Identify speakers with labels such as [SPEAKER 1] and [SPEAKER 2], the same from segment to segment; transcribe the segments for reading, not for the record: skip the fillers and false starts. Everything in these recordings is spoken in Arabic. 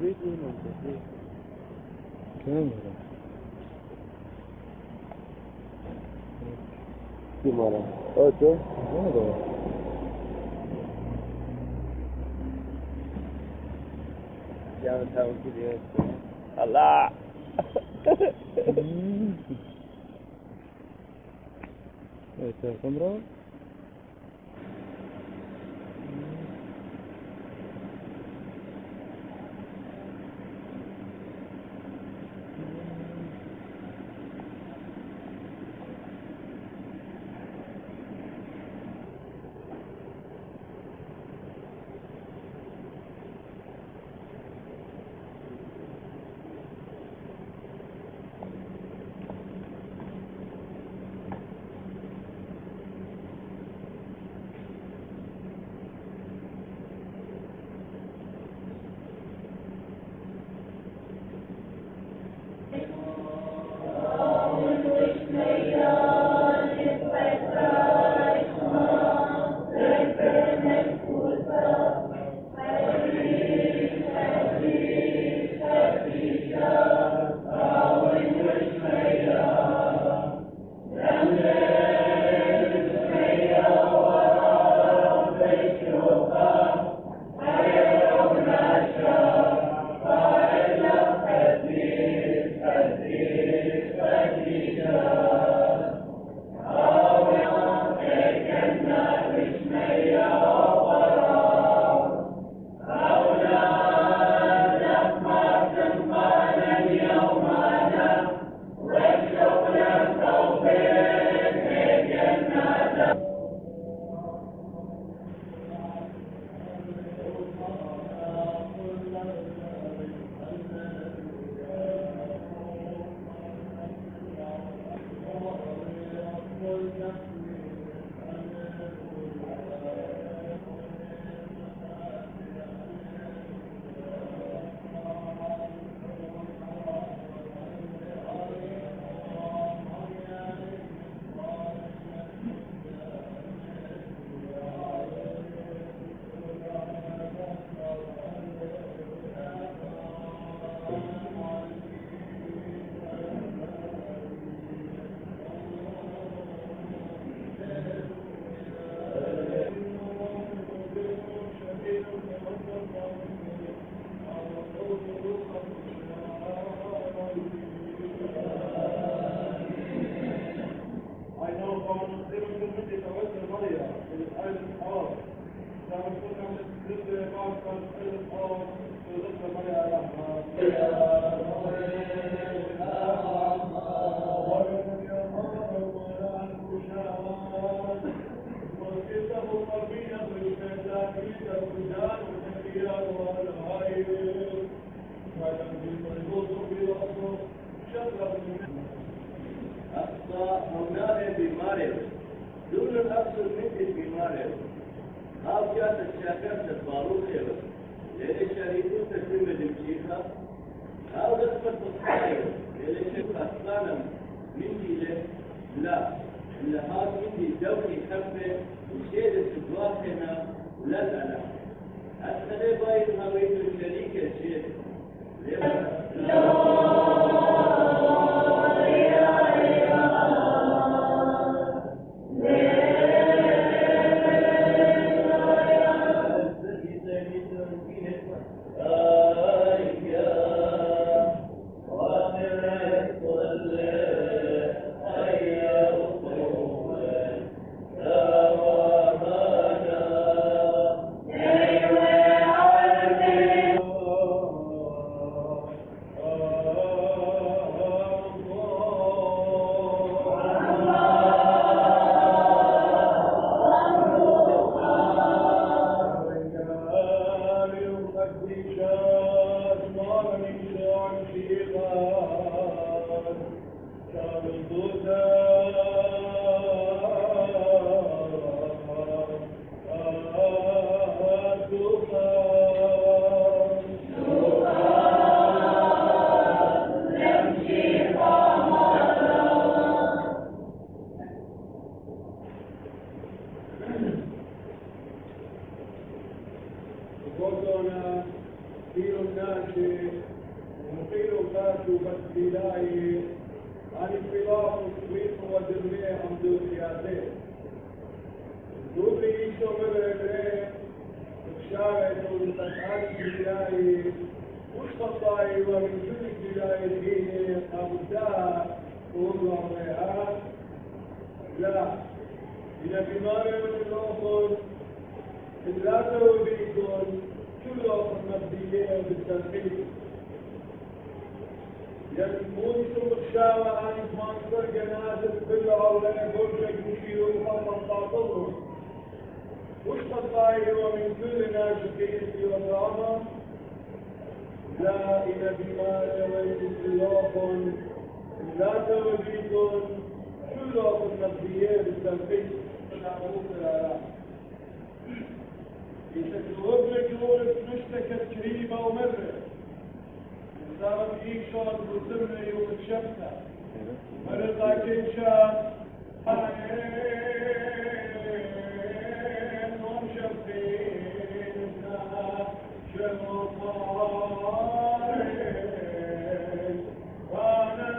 [SPEAKER 1] Gimana? Oh tuh. Jangan tahu dia. Allah. Itu kamera.
[SPEAKER 2] فيه الناشئ ومقيل فاتوا بالبلاي عن الفلاح وصويت ودرمي عمد الخياتين دوبي يشو مبرمي وشارع والفتحات البلاي وش خطاي ومن كل البلاي الديني أبداها والله ريحات لا إلى بماري والنوصل الثلاثة وبيكون كلهم مبدئية بالتنفيذ يلمون شو الشاوة عن منصر جنازة كلها ولا يقول لك يشيلوا الخمر تعطلهم وش خطاي ومن كل ناشقين في وطامة لا إلى بماري والنوصل الثلاثة وبيكون كلهم مبدئية بالتنفيذ شعبوك الآلاء يتجرب لك يقول نشتكت كريمة ومرة صارت فيك شغل وسمني ومتشبتة مرضى كل شاب ومشبين شمطارين وانا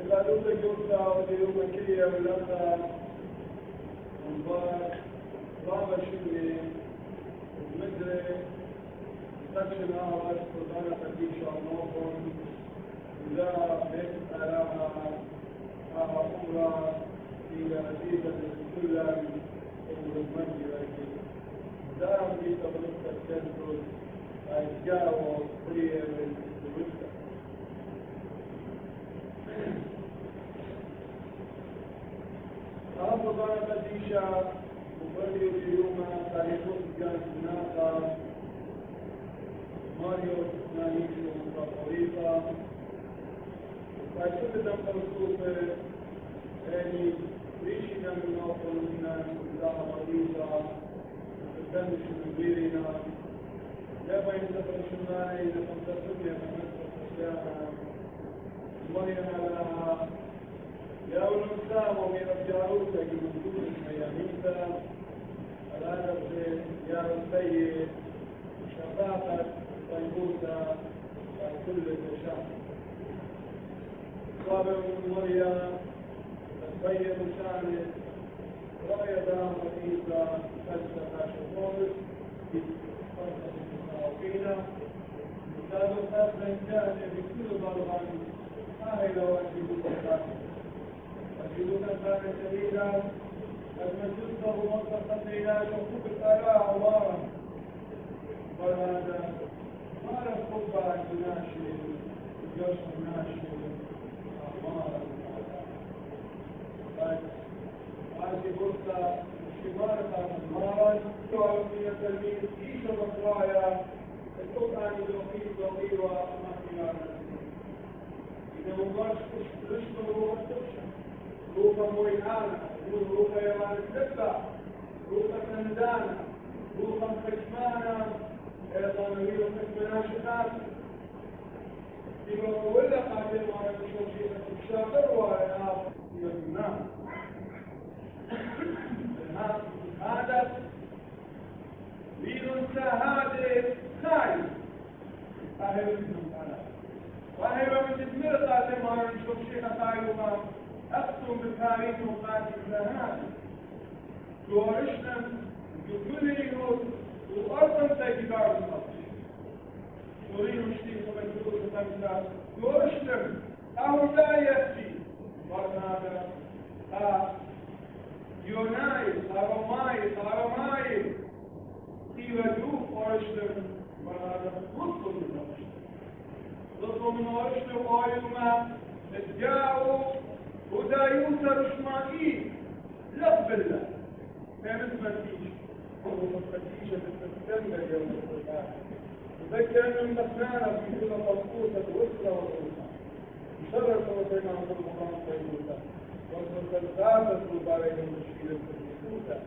[SPEAKER 2] قالوا لك يوسع واليوم كيا ولقى مبارك بابا شمي ومدري تكشن آوات قرآن حديث عنوهم ولا بيت ألاها أخرى إلى عزيزة السلم والمجد والجيد دارم في تبرك التنفل أجاو قرية من الوسط أرض قديشة وبريو اليوم تاريخون كانت هناك ماريو نانيش ومطريقة فكل دم الصوفة يعني ريشنا من نوصل منا كلها مريضة وتدمش من غيرنا لما ينتقل شمالي لكم تسمية من نفسك مريم لها يا أولو السلام ومن الجاروسة يمكن المياميسة الأدب يا السيد شفاقة طيبوسة كل التشاف صابر من مريم تبين شانه رأي دام رئيسة فلسفة شفوز فرصة المتعوقين مثال الأسلم لو أجدوك كان سبيلا قد مسلته مطلقا إلى شقوق الآلاء عمارا وهذا ما له قبة يناشي يشرب ناشي عمارا هذه فرصة شمارة عمارا تعرف من التلميذ عيش مصرايا القرآن الوقيت وما خلال إذا مبارش رشد روح التبشر روح مويحانا روح يوان السبع روح مندانا روح خشمانا أيضا نريد خشمنا شخاص إذا ولا قادر على الشوشية الشاطر وعلى النام هذا لينسى هذه خايف أهل المسألة وهي من تدمير قادم على الشوشية خايفة أقسم بالتاريخ وقاتل لهذا يورشنا يقول يهود وأرضا تجدار الصف نريد الشيخ ومجدور الخمسة يورشنا أو لا يأتي ورنادا يوناي أرماي تيوجوه ورشنا ورنادا نطلب من ورشنا وآيوما اتجاهوا ودا يوسف إسماعيل لب الله كانت فتيش فتيشة تستمر يوم القيامة تذكر أن المسنانة في كل مفقوسة الوسطى والوسطى مشرف وسيما عبد المقام سيدوسا والمسلسات البارين المشكلة الوسطى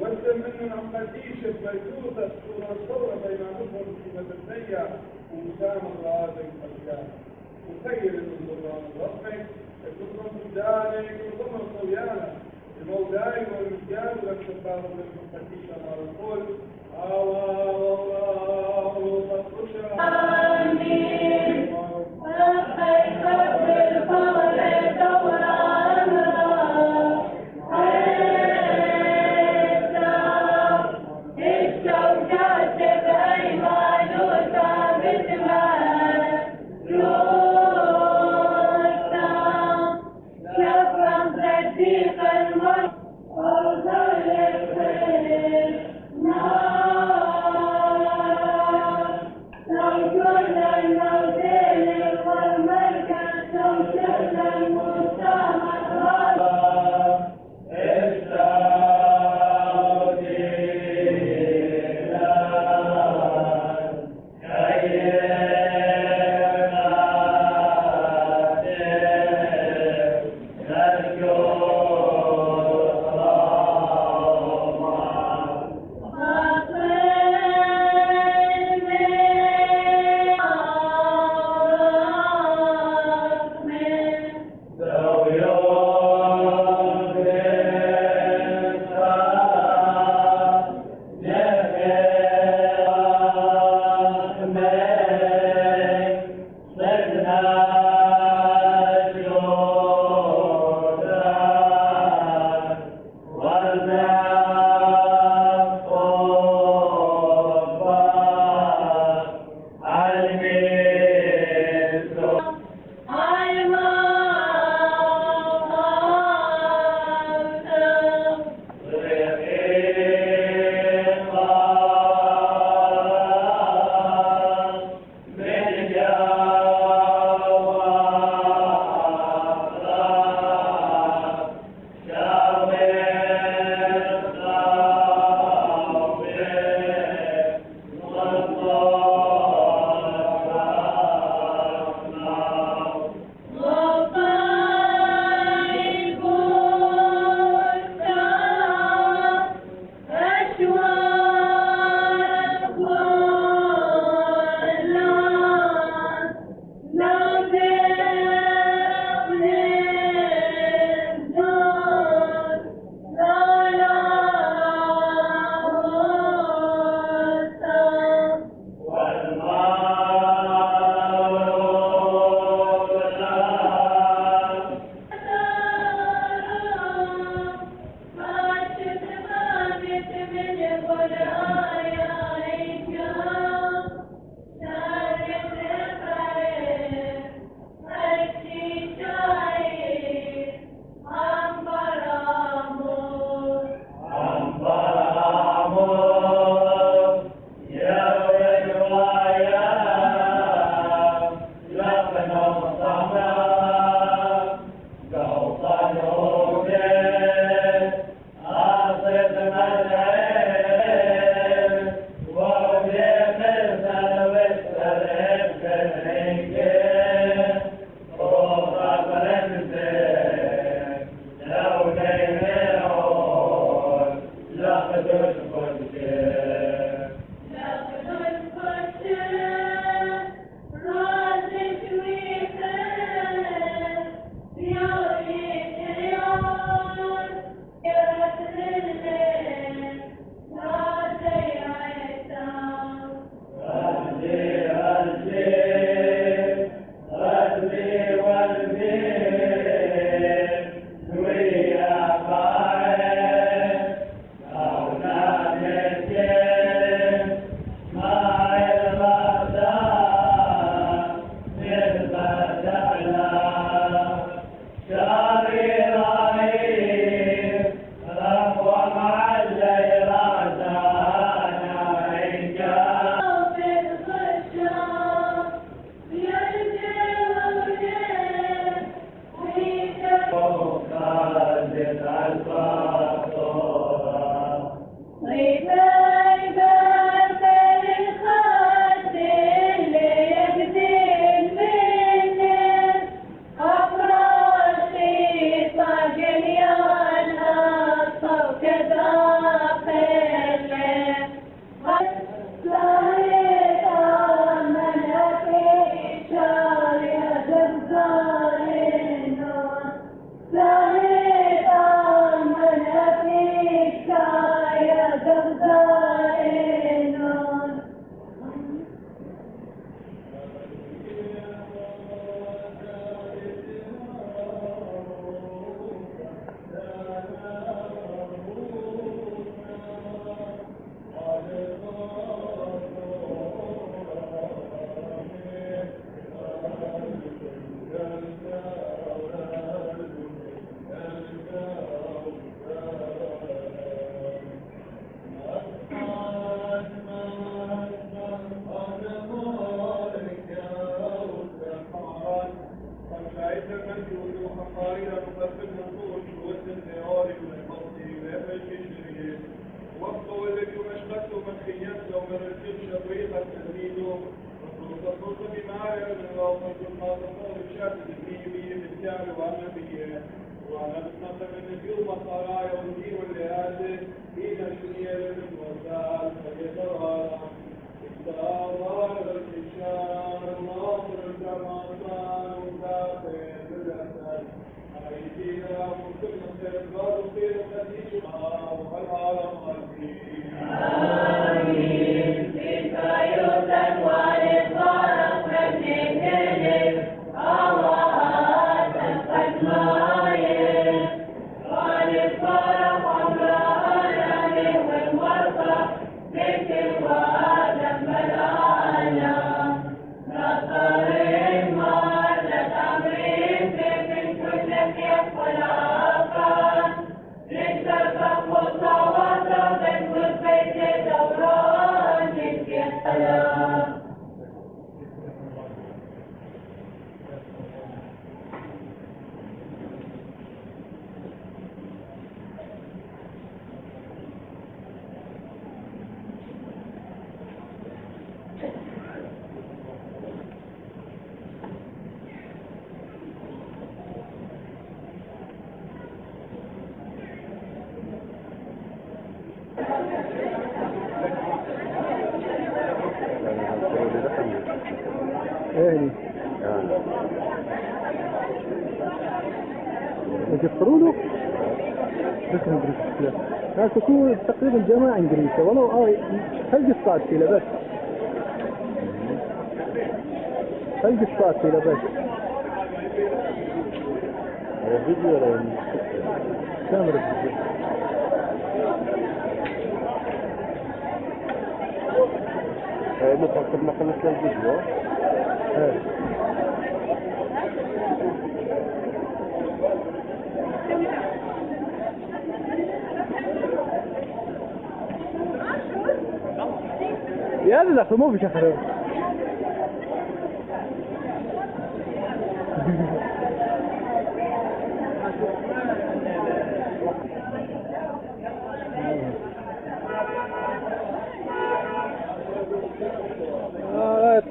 [SPEAKER 2] وسم منه عن فتيشة ميدوسة الصورة بين نظر في مدرسية ومسامة الرازق الفرقان وخير النظران الرسمي يكون ذلك يكون صيانة المولاي والرجال والشباب والمفتيش على الكل الله فتشرع
[SPEAKER 3] آمين لبيك بالفضل دورا الشوكات بأيمان ثابتها صديق المرء أرض الخير نار
[SPEAKER 4] يقفروا له اسم انجليزي لا تكون تقريبا جماعة انجليزية ولو هل قصات في لبس هل قصات في لبس
[SPEAKER 1] فيديو ولا
[SPEAKER 4] كاميرا فيديو
[SPEAKER 1] متأكد ما خلصنا الفيديو
[SPEAKER 4] يا لا مو بشهر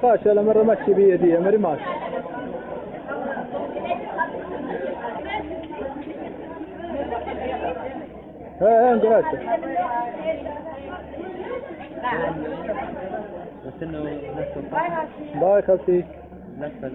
[SPEAKER 4] طاشة لما رمتش بيدي يا مريمات انقرأت
[SPEAKER 1] بس انه
[SPEAKER 4] باي خلصي
[SPEAKER 1] نفسه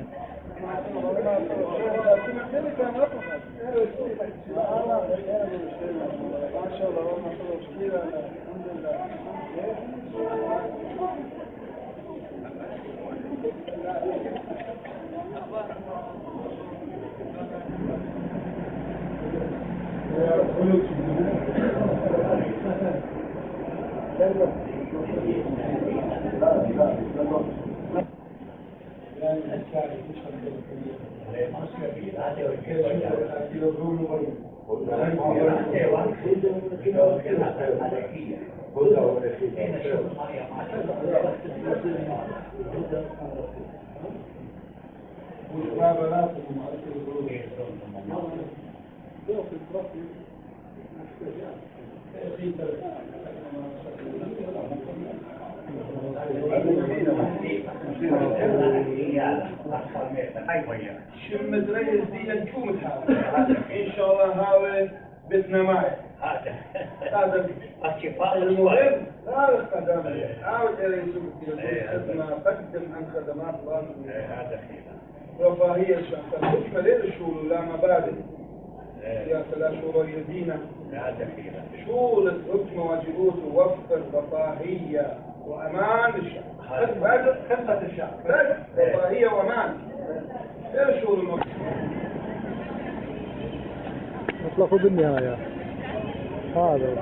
[SPEAKER 2] شمت ريس دي نشوف ان شاء الله هاوي بيتنا معي هذا
[SPEAKER 5] الشفاء
[SPEAKER 2] المهم هذا الخدمات عاود الى يسوق قدم عن خدمات لازم
[SPEAKER 5] هذا
[SPEAKER 2] رفاهيه الشخص مش مليل الشغل ولا مبادئ سياسة لا شورى يدينا شو الحكم واجبوت ووفر رفاهية وأمان الشعب خدمة الشعب بس رفاهية وأمان غير شو الموضوع
[SPEAKER 4] اطلقوا بالنهاية هذا